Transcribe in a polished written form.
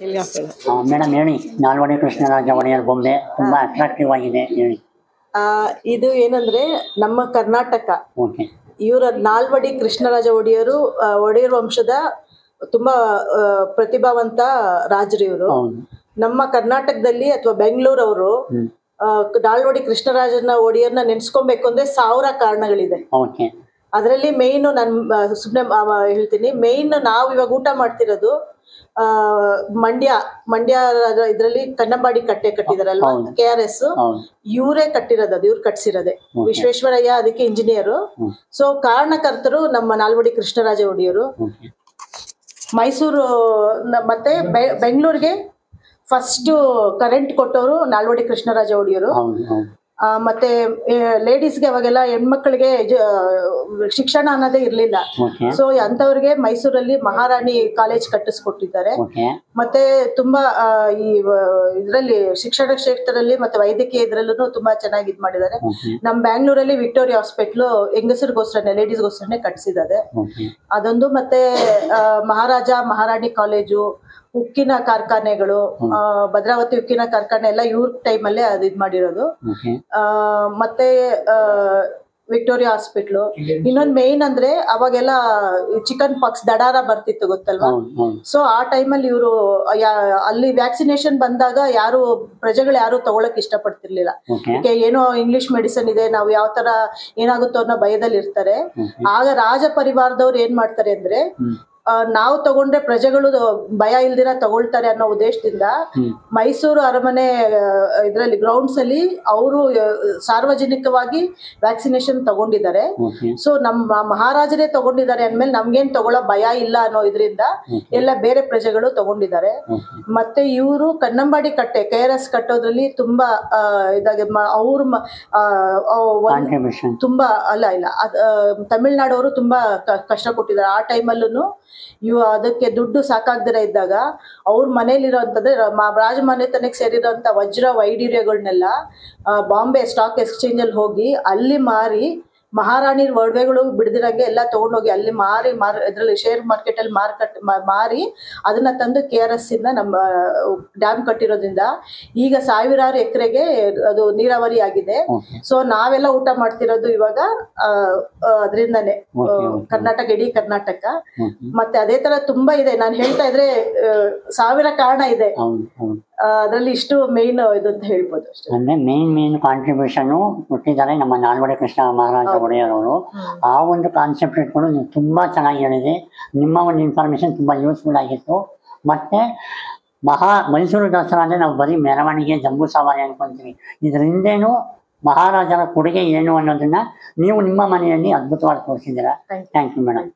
Madam ಹೇಳಿ, ನಾಲ್ವಡಿ ಕೃಷ್ಣರಾಜ ಒಡೆಯರ್ ಬೊಂಬೆ ತುಂಬಾ attractive ಆಗಿದೆ, ಹೇಳಿ. ಇದು ಏನಂದ್ರೆ ನಮ್ಮ ಕರ್ನಾಟಕ, ಓಕೆ. ಇವರ ನಾಲ್ವಡಿ ಕೃಷ್ಣರಾಜ ಒಡೆಯರು ಒಡೆಯರ್ ವಂಶದ ತುಂಬಾ ಪ್ರತಿಭಾವಂತ ರಾಜರು ಇವರು. ನಮ್ಮ ಕರ್ನಾಟಕದಲ್ಲಿ ಅಥವಾ ಬೆಂಗಳೂರವರು ನಾಲ್ವಡಿ ಕೃಷ್ಣರಾಜನ ಒಡೆಯರ್ನ ನೆನ್ಸ್ಕೊಬೇಕು ಅಂದ್ರೆ 1000 ಕಾರಣಗಳಿದೆ. ಅದರಲ್ಲಿ ಮೇಯ್ನು ನಾನು ಸುಮ್ಮನೆ ಹೇಳ್ತೀನಿ, ಮೇಯ್ನ್ ನಾವು ಇವಾಗ ಊಟ ಮಾಡ್ತಿರೋದು ಮಂಡ್ಯ ಇದ್ರಲ್ಲಿ ಕನ್ನಂಬಾಡಿ ಕಟ್ಟೆ ಕಟ್ಟಿದಾರಲ್ವಾ, KRS ಇವರೇ ಕಟ್ಟಿರೋದು, ಅದು ಇವ್ರು ಕಟ್ಸಿರೋದೆ. ವಿಶ್ವೇಶ್ವರಯ್ಯ ಅದಕ್ಕೆ ಇಂಜಿನಿಯರು. ಸೊ ಕಾರಣಕರ್ತರು ನಮ್ಮ ನಾಲ್ವಡಿ ಕೃಷ್ಣರಾಜ ಒಡೆಯರು. ಮೈಸೂರು ಮತ್ತೆ ಬೆಂಗಳೂರಿಗೆ ಫಸ್ಟ್ ಕರೆಂಟ್ ಕೊಟ್ಟವರು ನಾಲ್ವಡಿ ಕೃಷ್ಣರಾಜ ಒಡೆಯರು. ಮತ್ತೆ ಲೇಡೀಸ್ಗೆ ಅವಾಗೆಲ್ಲ ಹೆಣ್ಮಕ್ಳಿಗೆ ಶಿಕ್ಷಣ ಅನ್ನೋದೇ ಇರ್ಲಿಲ್ಲ. ಸೊ ಅಂತವ್ರಿಗೆ ಮೈಸೂರಲ್ಲಿ ಮಹಾರಾಣಿ ಕಾಲೇಜ್ ಕಟ್ಟಿಸ್ಕೊಟ್ಟಿದ್ದಾರೆ. ಮತ್ತೆ ತುಂಬಾ ಈ ಇದ್ರಲ್ಲಿ ಶಿಕ್ಷಣ ಕ್ಷೇತ್ರದಲ್ಲಿ ಮತ್ತೆ ವೈದ್ಯಕೀಯ ಇದ್ರಲ್ಲೂ ತುಂಬಾ ಚೆನ್ನಾಗಿ ಇದ್ ಮಾಡಿದ್ದಾರೆ. ನಮ್ ಬ್ಯಾಂಗ್ಳೂರಲ್ಲಿ ವಿಕ್ಟೋರಿಯಾ ಹಾಸ್ಪಿಟ್ಲು ಹೆಂಗಸರಿಗೋಸ್ಕರನೇ, ಲೇಡೀಸ್ಗೋಸ್ಕರನೇ ಕಟ್ಸಿದ್ದಾರೆ ಅದೊಂದು. ಮತ್ತೆ ಮಹಾರಾಣಿ ಕಾಲೇಜು, ಉಕ್ಕಿನ ಕಾರ್ಖಾನೆಗಳು, ಭದ್ರಾವತಿ ಉಕ್ಕಿನ ಕಾರ್ಖಾನೆ ಎಲ್ಲ ಇವ್ರ ಟೈಮಲ್ಲೇ ಅದು ಇದ್ ಮಾಡಿರೋದು. ಮತ್ತೆ ವಿಕ್ಟೋರಿಯಾ ಹಾಸ್ಪಿಟ್ಲು. ಇನ್ನೊಂದು ಮೇನ್ ಅಂದ್ರೆ ಅವಾಗೆಲ್ಲ ಚಿಕನ್ ಪಾಕ್ಸ್ ದಡಾರ ಬರ್ತಿತ್ತು ಗೊತ್ತಲ್ವಾ. ಸೊ ಆ ಟೈಮಲ್ಲಿ ಇವರು ಅಲ್ಲಿ ವ್ಯಾಕ್ಸಿನೇಷನ್ ಬಂದಾಗ ಪ್ರಜೆಗಳು ಯಾರು ತಗೊಳಕ್ ಇಷ್ಟಪಡ್ತಿರ್ಲಿಲ್ಲ. ಏನೋ ಇಂಗ್ಲಿಷ್ ಮೆಡಿಸಿನ್ ಇದೆ, ನಾವು ಯಾವ ತರ ಏನಾಗುತ್ತೋ ಅನ್ನೋ ಭಯದಲ್ಲಿ ಇರ್ತಾರೆ. ಆಗ ರಾಜ ಪರಿವಾರದವ್ರು ಏನ್ ಮಾಡ್ತಾರೆ ಅಂದ್ರೆ, ನಾವು ತಗೊಂಡ್ರೆ ಪ್ರಜೆಗಳು ಭಯ ಇಲ್ದಿರ ತಗೊಳ್ತಾರೆ ಅನ್ನೋ ಉದ್ದೇಶದಿಂದ ಮೈಸೂರು ಅರಮನೆ ಇದ್ರಲ್ಲಿ ಗ್ರೌಂಡ್ಸ್ ಅಲ್ಲಿ ಅವರು ಸಾರ್ವಜನಿಕವಾಗಿ ವ್ಯಾಕ್ಸಿನೇಷನ್ ತಗೊಂಡಿದ್ದಾರೆ. ಸೊ ನಮ್ಮ ಮಹಾರಾಜರೇ ತಗೊಂಡಿದ್ದಾರೆ ಅಂದ್ಮೇಲೆ ನಮ್ಗೇನ್ ತಗೊಳ್ಳೋ ಭಯ ಇಲ್ಲ ಅನ್ನೋ ಇದರಿಂದ ಎಲ್ಲ ಬೇರೆ ಪ್ರಜೆಗಳು ತಗೊಂಡಿದ್ದಾರೆ. ಮತ್ತೆ ಇವರು ಕನ್ನಂಬಾಡಿ ಕಟ್ಟೆ KRS ಕಟ್ಟೋದ್ರಲ್ಲಿ ತುಂಬಾ ಇದಾಗಿ ಅವ್ರ ತುಂಬಾ ಇಲ್ಲ ತಮಿಳ್ನಾಡವರು ತುಂಬಾ ಕಷ್ಟ ಕೊಟ್ಟಿದ್ದಾರೆ. ಆ ಟೈಮಲ್ಲೂ ಅದಕ್ಕೆ ದುಡ್ಡು ಸಾಕಾಗ್ದಿರ ಇದ್ದಾಗ ಅವ್ರ ಮನೇಲಿರೋಂಥದ್ದು ರಾಜಮನೆತನಕ್ಕೆ ಸೇರಿರೋಂಥ ವಜ್ರ ವೈಡೂರ್ಯಗಳನ್ನೆಲ್ಲ ಬಾಂಬೆ ಸ್ಟಾಕ್ ಎಕ್ಸ್ಚೇಂಜ್ ಅಲ್ಲಿ ಹೋಗಿ ಅಲ್ಲಿ ಮಾರಿ, ಮಹಾರಾಣಿ ಒಡವೆಗಳು ಬಿಡ್ದಿರಂಗೆ ಎಲ್ಲ ತಗೊಂಡೋಗಿ ಅಲ್ಲಿ ಮಾರಿ ಇದ್ರಲ್ಲಿ ಶೇರ್ ಮಾರ್ಕೆಟ್ ಅಲ್ಲಿ ಮಾರಿ ಅದನ್ನ ತಂದು KRS ಇಂದ ನಮ್ಮ ಡ್ಯಾಮ್ ಕಟ್ಟಿರೋದ್ರಿಂದ ಈಗ ಸಾವಿರಾರು ಎಕರೆಗೆ ಅದು ನೀರಾವರಿ ಆಗಿದೆ. ಸೊ ನಾವೆಲ್ಲ ಊಟ ಮಾಡ್ತಿರೋದು ಇವಾಗ ಅದರಿಂದಾನೆ, ಇಡೀ ಕರ್ನಾಟಕ. ಮತ್ತೆ ಅದೇ ತರ ತುಂಬಾ ಇದೆ, ನಾನು ಹೇಳ್ತಾ ಇದ್ರೆ 1000 ಕಾರಣ ಇದೆ. ಅದ್ರಲ್ಲಿ ಇಷ್ಟು ಮೇನ್ ಇದು ಅಂತ ಹೇಳ್ಬೋದು ಅಷ್ಟೇ. ಅಂದ್ರೆ ಮೇನ್ ಕಾಂಟ್ರಿಬ್ಯೂಷನ್ ಕೊಟ್ಟಿದ್ದಾರೆ ನಮ್ಮ ನಾಲ್ವಡಿ ಕೃಷ್ಣ ಮಹಾರಾಜ ಒಡೆಯರ್ ಅವರು. ಆ ಒಂದು ಕಾನ್ಸೆಪ್ಟ್ ಇಟ್ಕೊಂಡು ನೀವು ತುಂಬಾ ಚೆನ್ನಾಗಿ ಹೇಳಿದೆ. ನಿಮ್ಮ ಒಂದು ಇನ್ಫಾರ್ಮೇಶನ್ ತುಂಬಾ ಯೂಸ್ಫುಲ್ ಆಗಿತ್ತು. ಮತ್ತೆ ಮೈಸೂರು ದಸರಾ ಅಂದ್ರೆ ನಾವು ಬರೀ ಮೆರವಣಿಗೆ, ಜಂಬೂ ಸವಾರಿ ಅನ್ಕೊಂತೀವಿ. ಇದ್ರ ಹಿಂದೇನು ಮಹಾರಾಜರ ಕೊಡುಗೆ ಏನು ಅನ್ನೋದನ್ನ ನೀವು ನಿಮ್ಮ ಮನೆಯಲ್ಲಿ ಅದ್ಭುತವಾಗಿ ತೋರಿಸಿದ್ದೀರಾ. Thank you madam.